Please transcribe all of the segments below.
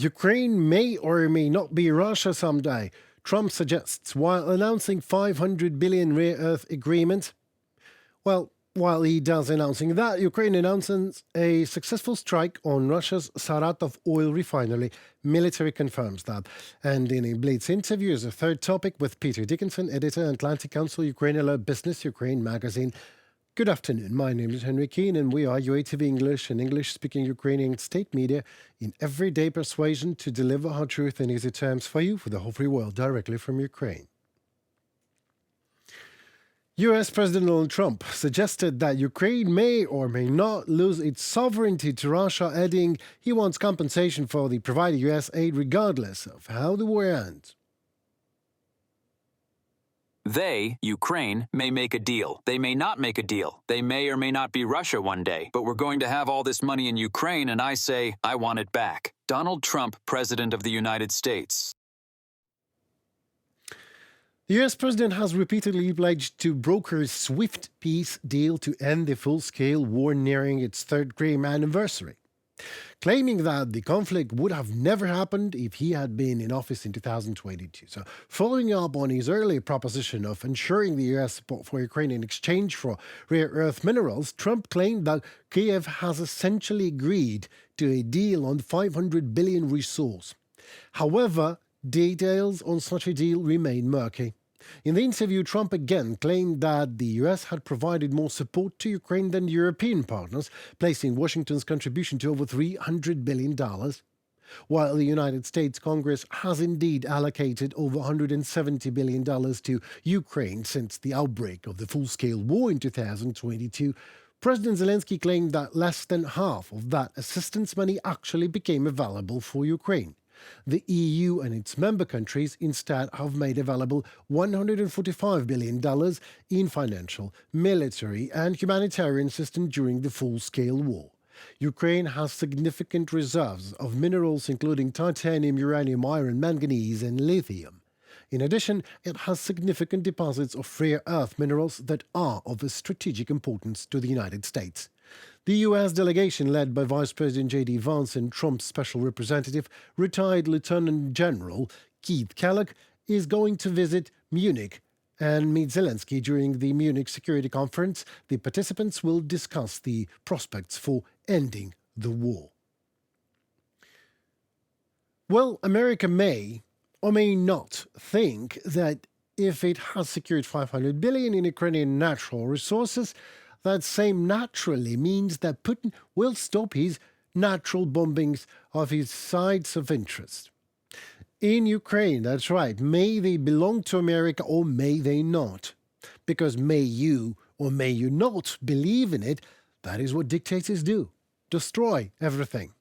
Ukraine may or may not be Russia someday, Trump suggests while announcing $500 billion rare earth agreement. Well, while he does announcing that, Ukraine announces a successful strike on Russia's Saratov oil refinery. Military confirms that. And in a Blitz interview as a third topic with Peter Dickinson, editor, Atlantic Council Ukraine Alert Business Ukraine magazine. Good afternoon. My name is Henry Keane, and we are UATV English and English-speaking Ukrainian state media in everyday persuasion to deliver hard truth in easy terms for you for the whole free world directly from Ukraine. U.S. President Donald Trump suggested that Ukraine may or may not lose its sovereignty to Russia, adding he wants compensation for the provided U.S. aid regardless of how the war ends. They, Ukraine, may make a deal. They may not make a deal. They may or may not be Russia one day. But we're going to have all this money in Ukraine, and I say, I want it back. Donald Trump, President of the United States. The U.S. president has repeatedly pledged to broker a swift peace deal to end the full-scale war nearing its third grim anniversary, claiming that the conflict would have never happened if he had been in office in 2022. So, following up on his earlier proposition of ensuring the U.S. support for Ukraine in exchange for rare earth minerals, Trump claimed that Kiev has essentially agreed to a deal on $500 billion resource. However, details on such a deal remain murky. In the interview, Trump again claimed that the U.S. had provided more support to Ukraine than European partners, placing Washington's contribution to over $300 billion, while the United States Congress has indeed allocated over $170 billion to Ukraine since the outbreak of the full-scale war in 2022. President Zelensky claimed that less than half of that assistance money actually became available for Ukraine. The EU and its member countries instead have made available $145 billion in financial, military and humanitarian assistance during the full-scale war. Ukraine has significant reserves of minerals including titanium, uranium, iron, manganese and lithium. In addition, it has significant deposits of rare earth minerals that are of a strategic importance to the United States. The U.S. delegation, led by Vice President J.D. Vance and Trump's special representative, retired Lieutenant General Keith Kellogg, is going to visit Munich and meet Zelensky during the Munich Security Conference. The participants will discuss the prospects for ending the war. Well, America may or may not think that if it has secured $500 billion in Ukrainian natural resources, that same naturally means that Putin will stop his natural bombings of his sites of interest. In Ukraine, that's right, may they belong to America or may they not? Because may you or may you not believe in it, that is what dictators do. Destroy everything.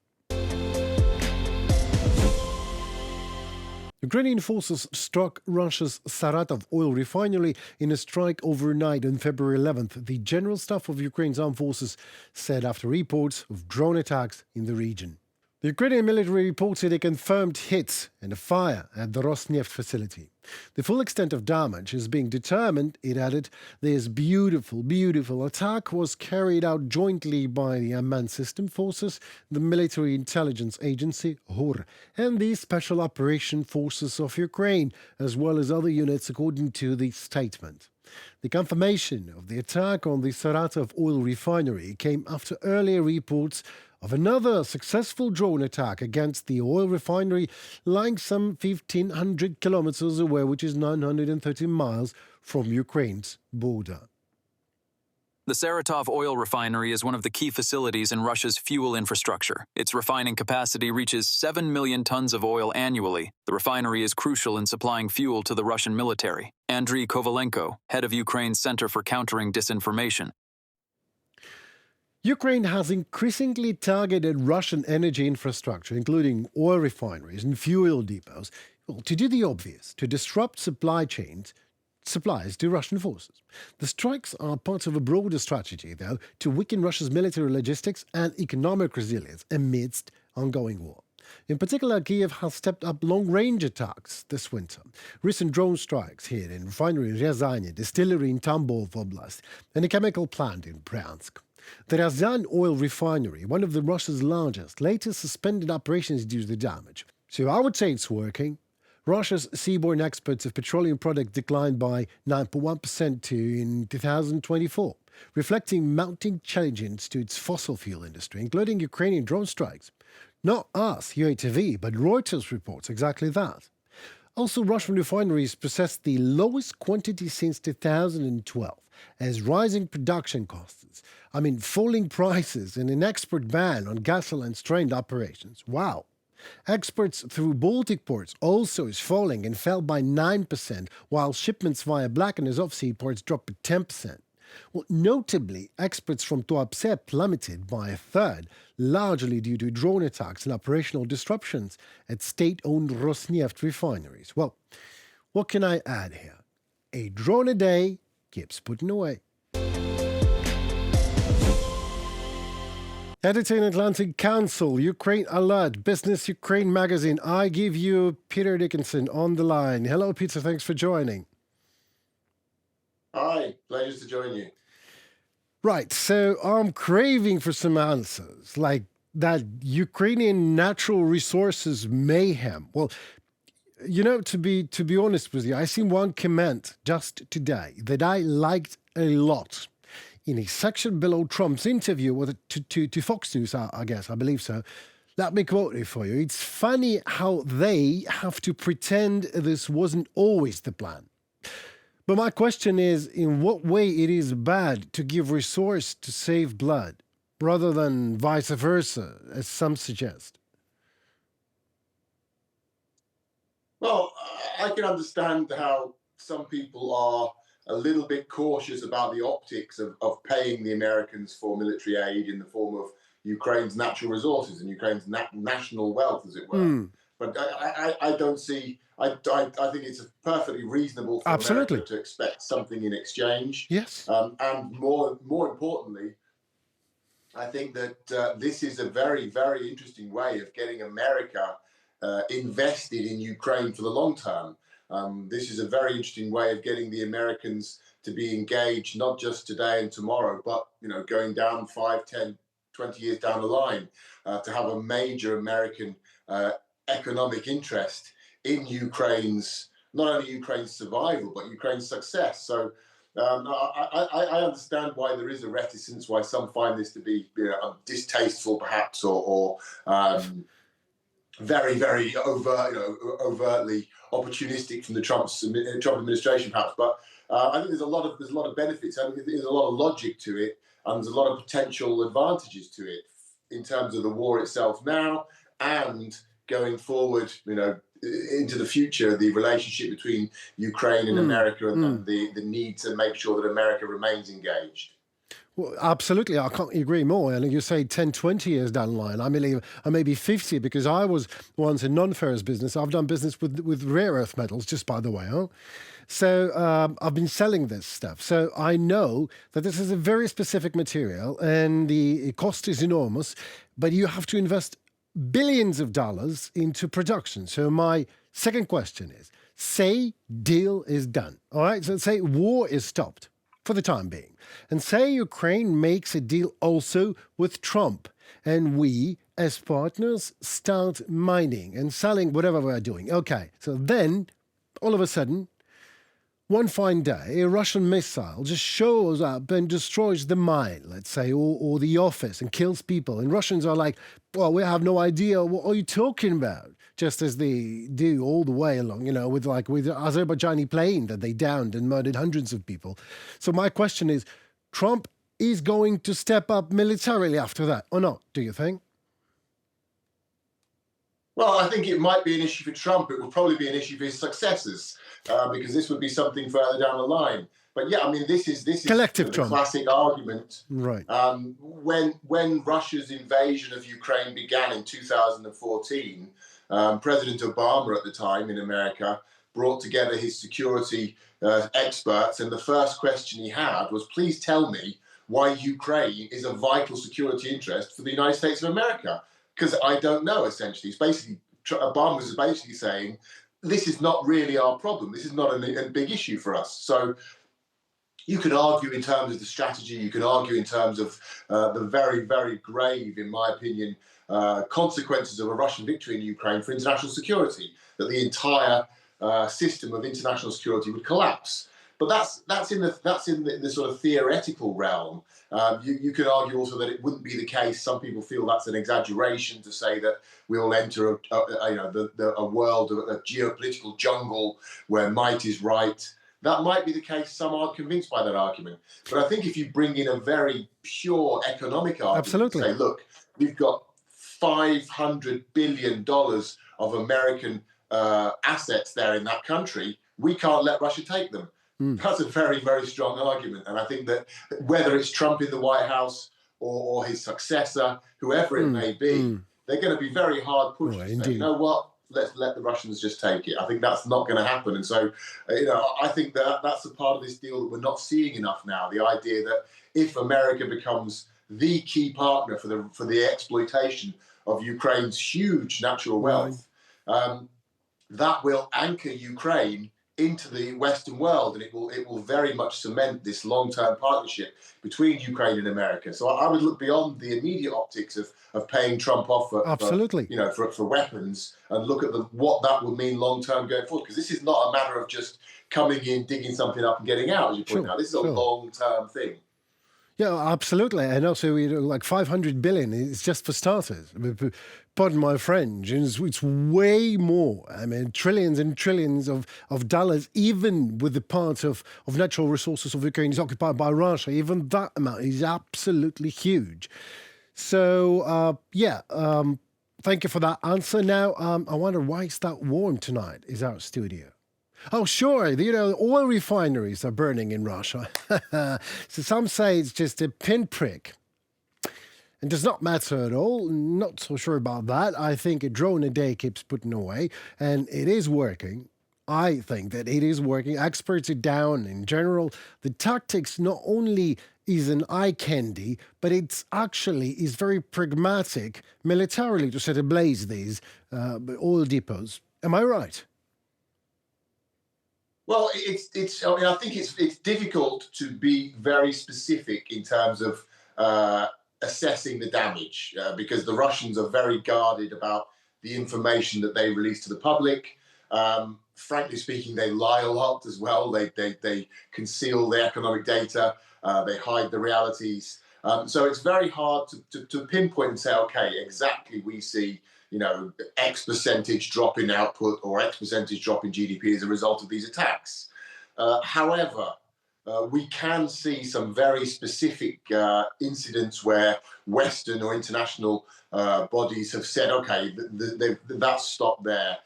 Ukrainian forces struck Russia's Saratov oil refinery in a strike overnight on February 11th, the General Staff of Ukraine's armed forces said after reports of drone attacks in the region. The Ukrainian military reported a confirmed hit and a fire at the Rosneft facility. The full extent of damage is being determined, it added. This beautiful attack was carried out jointly by the unmanned system forces, the military intelligence agency, HUR, and the Special Operation Forces of Ukraine, as well as other units, according to the statement. The confirmation of the attack on the Saratov oil refinery came after earlier reports of another successful drone attack against the oil refinery lying some 1,500 kilometers away, which is 930 miles from Ukraine's border. The Saratov oil refinery is one of the key facilities in Russia's fuel infrastructure. Its refining capacity reaches 7 million tons of oil annually. The refinery is crucial in supplying fuel to the Russian military. Andriy Kovalenko, head of Ukraine's Center for Countering Disinformation. Ukraine has increasingly targeted Russian energy infrastructure, including oil refineries and fuel depots, to do the obvious, to disrupt supply chains, supplies to Russian forces. The strikes are part of a broader strategy, though, to weaken Russia's military logistics and economic resilience amidst ongoing war. In particular, Kiev has stepped up long-range attacks this winter. Recent drone strikes hit a refinery in Ryazan, a distillery in Tambov Oblast, and a chemical plant in Bryansk. The Razan oil refinery, one of the Russia's largest, later suspended operations due to the damage. So I would say it's working. Russia's seaborne exports of petroleum products declined by 9.1% in 2024, reflecting mounting challenges to its fossil fuel industry, including Ukrainian drone strikes. Not us, UATV, but Reuters reports exactly that. Also, Russian refineries possess the lowest quantity since 2012, as rising production costs, falling prices, and an export ban on gasoline strained operations. Wow. Exports through Baltic ports also is falling and fell by 9%, while shipments via Black and Azov Sea ports dropped by 10%. Well, notably, exports from Tuapse plummeted by a third, largely due to drone attacks and operational disruptions at state-owned Rosneft refineries. Well, what can I add here? A drone a day keeps putting away. Editor in Atlantic Council, Ukraine Alert, Business Ukraine Magazine. I give you Peter Dickinson on the line. Hello, Peter. Thanks for joining. Hi, pleasure to join you. Right, so I'm craving for some answers, like that Ukrainian natural resources mayhem. Well, to be honest with you, I seen one comment just today that I liked a lot. In a section below Trump's interview to Fox News, I believe so. Let me quote it for you. It's funny how they have to pretend this wasn't always the plan. But my question is, in what way it is bad to give resource to save blood, rather than vice versa, as some suggest? Well, I can understand how some people are a little bit cautious about the optics of paying the Americans for military aid in the form of Ukraine's natural resources and Ukraine's national wealth, as it were. But I don't see. I think it's perfectly reasonable for Absolutely. America to expect something in exchange. Yes. And more importantly, I think that this is a very, very interesting way of getting America invested in Ukraine for the long term. This is a very interesting way of getting the Americans to be engaged, not just today and tomorrow, but going down 5, 10, 20 years down the line, to have a major American economic interest in not only Ukraine's survival, but Ukraine's success. So I understand why there is a reticence, why some find this to be distasteful, perhaps, or very, very overtly opportunistic from the Trump administration, perhaps. But I think there's a lot of benefits. I think there's a lot of logic to it, and there's a lot of potential advantages to it in terms of the war itself now and going forward, into the future, the relationship between Ukraine and America and the need to make sure that America remains engaged. Well, absolutely. I can't agree more. And you say 10, 20 years down the line. I may be 50 because I was once in non-ferrous business. I've done business with rare earth metals, just by the way. Huh? So I've been selling this stuff. So I know that this is a very specific material and the cost is enormous, but you have to invest billions of dollars into production. So my second question is, say deal is done. All right. So say war is stopped for the time being. And say Ukraine makes a deal also with Trump. And we, as partners, start mining and selling whatever we're doing. Okay. So then, all of a sudden, one fine day, a Russian missile just shows up and destroys the mine, let's say, or the office and kills people. And Russians are like, well, we have no idea. What are you talking about? Just as they do all the way along, with Azerbaijani plane that they downed and murdered hundreds of people. So my question is, Trump is going to step up militarily after that, or not, do you think? Well, I think it might be an issue for Trump. It will probably be an issue for his successors, because this would be something further down the line. But yeah, this is collective the classic argument. Right. When Russia's invasion of Ukraine began in 2014, President Obama at the time in America brought together his security experts, and the first question he had was, please tell me why Ukraine is a vital security interest for the United States of America. Because I don't know, essentially. Obama was basically saying, this is not really our problem. This is not a big issue for us. So You can argue in terms of the strategy. You can argue in terms of the very, very grave, in my opinion, consequences of a Russian victory in Ukraine for international security. That the entire system of international security would collapse. But that's in the sort of theoretical realm. You could argue also that it wouldn't be the case. Some people feel that's an exaggeration to say that we will enter a world of a geopolitical jungle where might is right. That might be the case. Some aren't convinced by that argument. But I think if you bring in a very pure economic argument, Absolutely. say, look, we've got $500 billion of American assets there in that country, we can't let Russia take them. That's a very, very strong argument. And I think that whether it's Trump in the White House or his successor, whoever it may be, they're going to be very hard pushed to say, you know what, let's let the Russians just take it. I think that's not going to happen. And so, I think that's a part of this deal that we're not seeing enough now. The idea that if America becomes the key partner for the exploitation of Ukraine's huge natural wealth, that will anchor Ukraine into the Western world, and it will very much cement this long-term partnership between Ukraine and America. So I would look beyond the immediate optics of paying Trump off for weapons, and look at what that would mean long-term going forward. Because this is not a matter of just coming in, digging something up, and getting out, as you point out. This is a long-term thing. Yeah, absolutely. And also, like 500 billion is just for starters. Pardon my French. It's way more. I mean, trillions and trillions of dollars, even with the part of natural resources of Ukraine is occupied by Russia. Even that amount is absolutely huge. So, thank you for that answer. Now, I wonder why it's that warm tonight is our studio. Oh, sure. Oil refineries are burning in Russia. So some say it's just a pinprick. It does not matter at all. Not so sure about that. I think a drone a day keeps putting away, and it is working. I think that it is working. Experts are down in general. The tactics not only is an eye candy, but it's actually is very pragmatic militarily to set ablaze these oil depots. Am I right? Well, I think it's difficult to be very specific in terms of assessing the damage because the Russians are very guarded about the information that they release to the public. Frankly speaking, they lie a lot as well. They conceal the economic data. They hide the realities. So it's very hard to pinpoint and say, okay, exactly we see X percentage drop in output or X percentage drop in GDP as a result of these attacks. However, we can see some very specific incidents where Western or international bodies have said, okay, that's stopped there.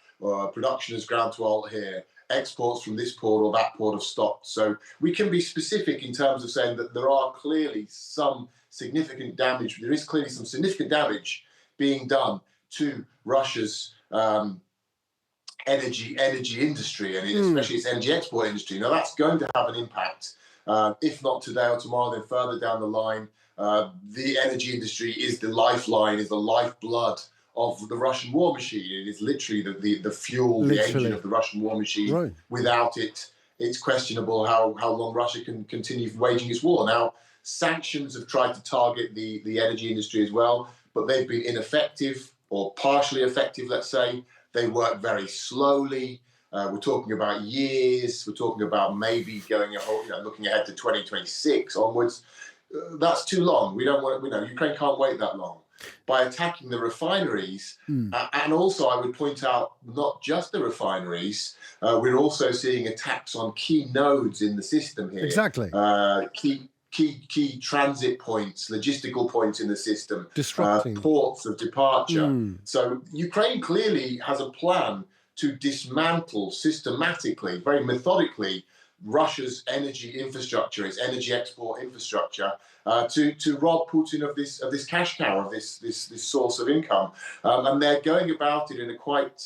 Production has ground to a halt here. Exports from this port or that port have stopped. So we can be specific in terms of saying that there are clearly some significant damage. There is clearly some significant damage being done to Russia's energy industry, and especially its energy export industry. Now, that's going to have an impact, if not today or tomorrow, then further down the line. The energy industry is the lifeline, is the lifeblood of the Russian war machine. It is literally the fuel, the engine of the Russian war machine. Right. Without it, it's questionable how long Russia can continue waging its war. Now, sanctions have tried to target the energy industry as well, but they've been ineffective or partially effective, let's say. They work very slowly. We're talking about years. We're talking about maybe looking ahead to 2026 onwards. That's too long. We don't want. Ukraine can't wait that long. By attacking the refineries, and also I would point out not just the refineries. We're also seeing attacks on key nodes in the system here. Exactly. Key transit points, logistical points in the system, disrupting ports of departure. So Ukraine clearly has a plan to dismantle systematically, very methodically, Russia's energy infrastructure, its energy export infrastructure, to rob Putin of this cash cow, of this source of income, and they're going about it in a quite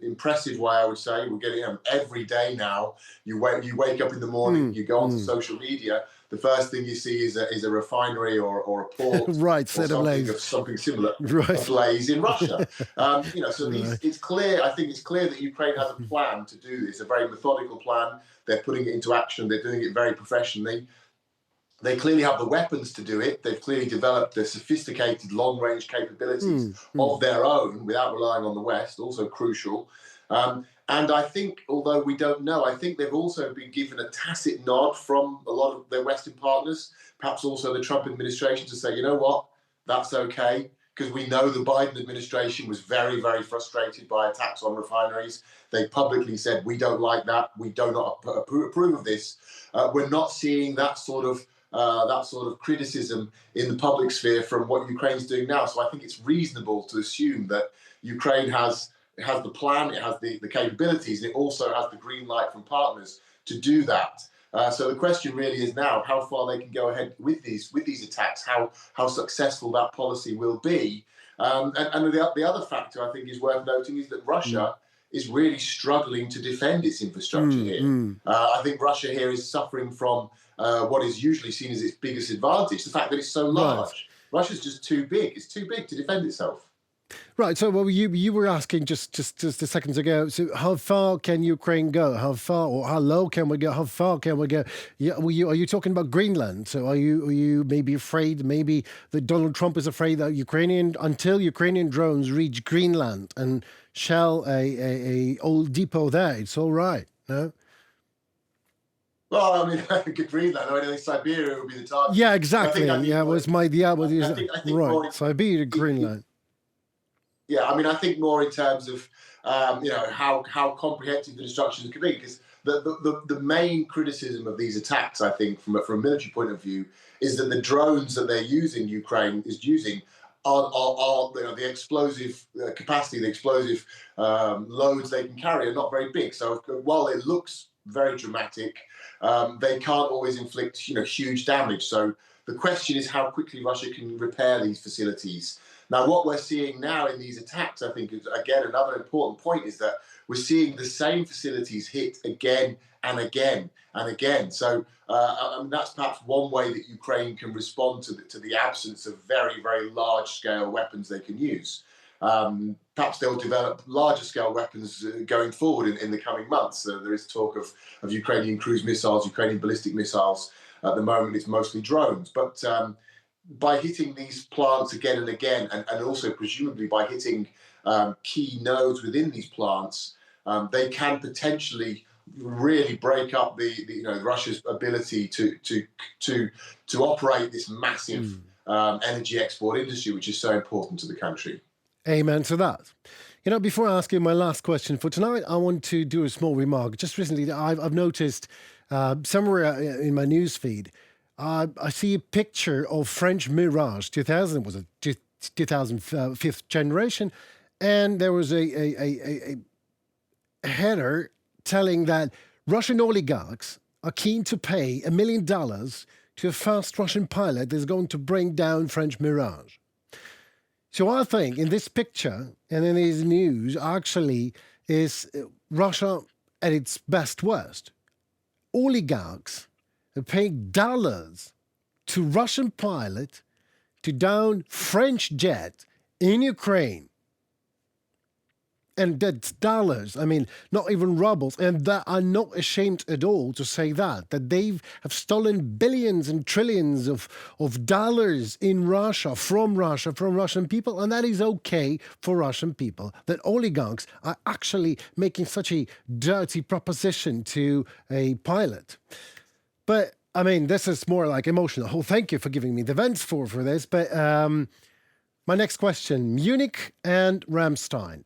impressive way, I would say. We're getting every day now. You wake up in the morning, you go onto social media. the first thing you see is a refinery or a port Right, or set ablaze. something similar Right. ablaze in Russia. So Right. it's clear. I think it's clear that Ukraine has a plan to do this, a very methodical plan. They're putting it into action. They're doing it very professionally. They clearly have the weapons to do it. They've clearly developed the sophisticated long-range capabilities of their own without relying on the West, also crucial. And I think, although we don't know, I think they've also been given a tacit nod from a lot of their Western partners, perhaps also the Trump administration, to say, you know what, that's okay, because we know the Biden administration was very, very frustrated by attacks on refineries. They publicly said, we don't like that. We do not approve of this. We're not seeing that sort of criticism in the public sphere from what Ukraine's doing now. So I think it's reasonable to assume that Ukraine has the plan, it has the capabilities, and it also has the green light from partners to do that. So the question really is now how far they can go ahead with these attacks, how successful that policy will be. And the other factor I think is worth noting is that Russia is really struggling to defend its infrastructure here. I think Russia here is suffering from what is usually seen as its biggest advantage, the fact that it's so large. Right. Russia's just too big. It's too big to defend itself. Right. So, well, you were asking just a seconds ago. So, how far can Ukraine go? How far or how low can we go? How far can we go? Yeah. Are you talking about Greenland? So, are you maybe afraid? Maybe that Donald Trump is afraid that until Ukrainian drones reach Greenland and shell a old depot there, it's all right. No. Well, I mean, Greenland. I think Siberia would be the target. Yeah. Exactly. I think right. Siberia, Greenland. Yeah, I mean, I think more in terms of how comprehensive the destruction can be, because the main criticism of these attacks, I think, from a military point of view, is that the drones that they're using, Ukraine is using, are the explosive capacity, the explosive loads they can carry are not very big. So while it looks very dramatic, they can't always inflict huge damage. So the question is how quickly Russia can repair these facilities. Now, what we're seeing now in these attacks, I think, is, again, another important point, is that we're seeing the same facilities hit again and again and again. So that's perhaps one way that Ukraine can respond to the absence of very, very large-scale weapons they can use. Perhaps they'll develop larger-scale weapons going forward in the coming months. There is talk of Ukrainian cruise missiles, Ukrainian ballistic missiles. At the moment, it's mostly drones. But by hitting these plants again and again, and also presumably by hitting key nodes within these plants, they can potentially really break up Russia's ability to operate this massive energy export industry, which is so important to the country. Amen to that. Before asking my last question for tonight, I want to do a small remark. Just recently, I've noticed somewhere in my news feed, I see a picture of French Mirage 2000, was it 2005th generation, and there was a header telling that Russian oligarchs are keen to pay $1 million to a fast Russian pilot that's going to bring down French Mirage. So I think in this picture and in these news actually is Russia at its best worst. Oligarchs are paying dollars to Russian pilot to down French jet in Ukraine. And that's dollars. I mean, not even rubles. And that I'm not ashamed at all to say that they have stolen billions and trillions of dollars in Russia, from Russian people. And that is okay for Russian people, that oligarchs are actually making such a dirty proposition to a pilot. But, I mean, this is more like emotional. Oh, thank you for giving me the vents for this. But my next question, Munich and Ramstein.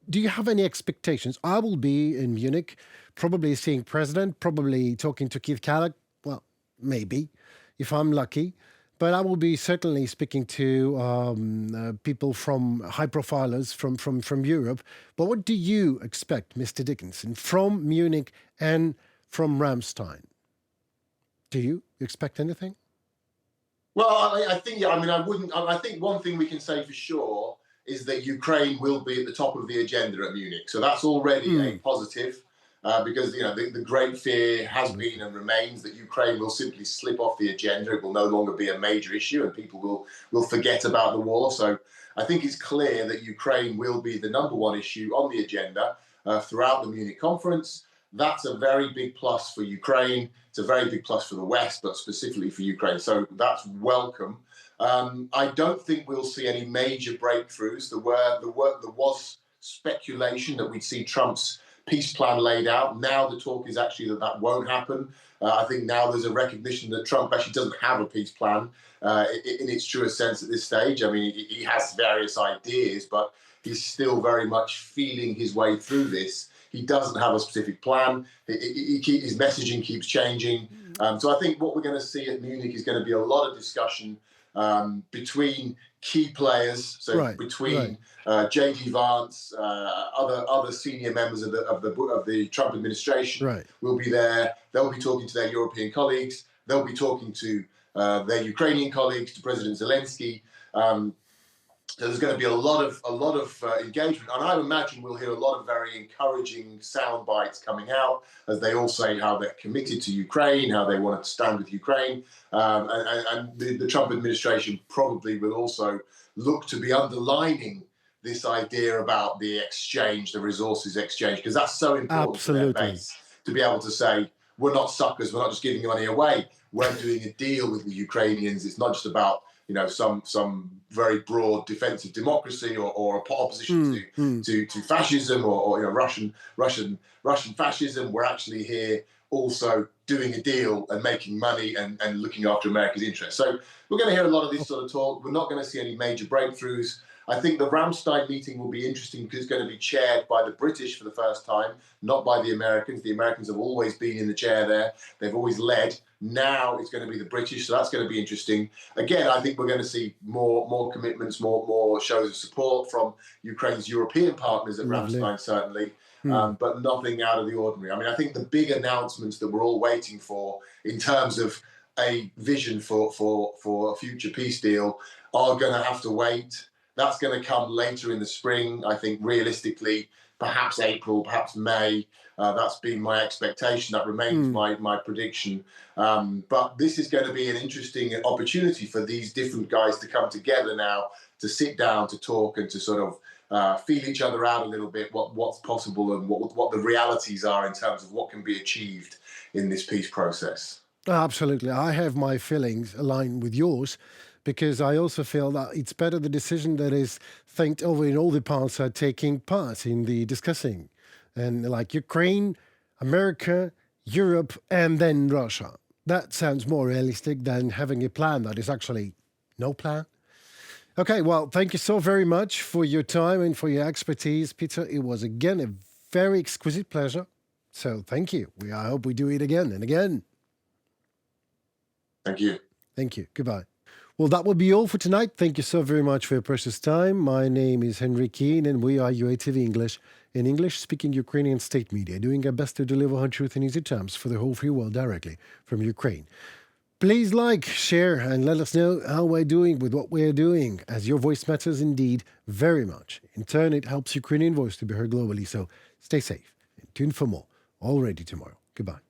Do you have any expectations? I will be in Munich, probably seeing President, probably talking to Keith Kalloch. Well, maybe, if I'm lucky. But I will be certainly speaking to people from high profilers from Europe. But what do you expect, Mr. Dickinson, from Munich and from Ramstein? Do you expect anything? Well, I think, I wouldn't. I think one thing we can say for sure is that Ukraine will be at the top of the agenda at Munich. So that's already a positive. because the great fear has been and remains that Ukraine will simply slip off the agenda. It will no longer be a major issue, and people will forget about the war. So I think it's clear that Ukraine will be the number one issue on the agenda throughout the Munich conference. That's a very big plus for Ukraine. It's a very big plus for the West, but specifically for Ukraine. So that's welcome. I don't think we'll see any major breakthroughs. There was speculation that we'd see Trump's peace plan laid out. Now the talk is actually that won't happen. I think now there's a recognition that Trump actually doesn't have a peace plan in its truest sense at this stage. I mean, he has various ideas, but he's still very much feeling his way through this. He doesn't have a specific plan. His messaging keeps changing. So I think what we're going to see at Munich is going to be a lot of discussion between key players, so between J.D. Vance, other senior members of the Trump administration will be there. They'll be talking to their European colleagues. They'll be talking to their Ukrainian colleagues, to President Zelensky. So there's going to be a lot of engagement, and I imagine we'll hear a lot of very encouraging sound bites coming out as they all say how they're committed to Ukraine, how they want to stand with Ukraine, and the Trump administration probably will also look to be underlining this idea about the exchange, the resources exchange, because that's so important for their base to be able to say, we're not suckers, we're not just giving money away, we're doing a deal with the Ukrainians. It's not just about some very broad defensive democracy or opposition to fascism or Russian fascism. We're actually here also doing a deal and making money and looking after America's interests. So we're going to hear a lot of this sort of talk. We're not going to see any major breakthroughs. I think the Ramstein meeting will be interesting because it's going to be chaired by the British for the first time, not by the Americans. The Americans have always been in the chair there. They've always led. Now it's going to be the British, so that's going to be interesting. Again, I think we're going to see more commitments, more shows of support from Ukraine's European partners at Ramstein, certainly, but nothing out of the ordinary. I mean, I think the big announcements that we're all waiting for in terms of a vision for a future peace deal are going to have to wait. That's going to come later in the spring, I think, realistically, perhaps April, perhaps May. That's been my expectation. That remains my prediction. But this is going to be an interesting opportunity for these different guys to come together now, to sit down, to talk, and to sort of feel each other out a little bit, what's possible and what the realities are in terms of what can be achieved in this peace process. Absolutely. I have my feelings aligned with yours, because I also feel that it's better the decision that is think over in all the parts are taking part in the discussing. And like Ukraine, America, Europe, and then Russia. That sounds more realistic than having a plan that is actually no plan. Okay, well, thank you so very much for your time and for your expertise, Peter. It was, again, a very exquisite pleasure. So thank you. I hope we do it again and again. Thank you. Thank you. Goodbye. Well, that will be all for tonight. Thank you so very much for your precious time. My name is Henry Keane, and we are UATV English, an English-speaking Ukrainian state media, doing our best to deliver hard truth in easy terms for the whole free world directly from Ukraine. Please like, share, and let us know how we're doing with what we're doing, as your voice matters indeed very much. In turn, it helps Ukrainian voice to be heard globally, so stay safe and tune for more, already tomorrow. Goodbye.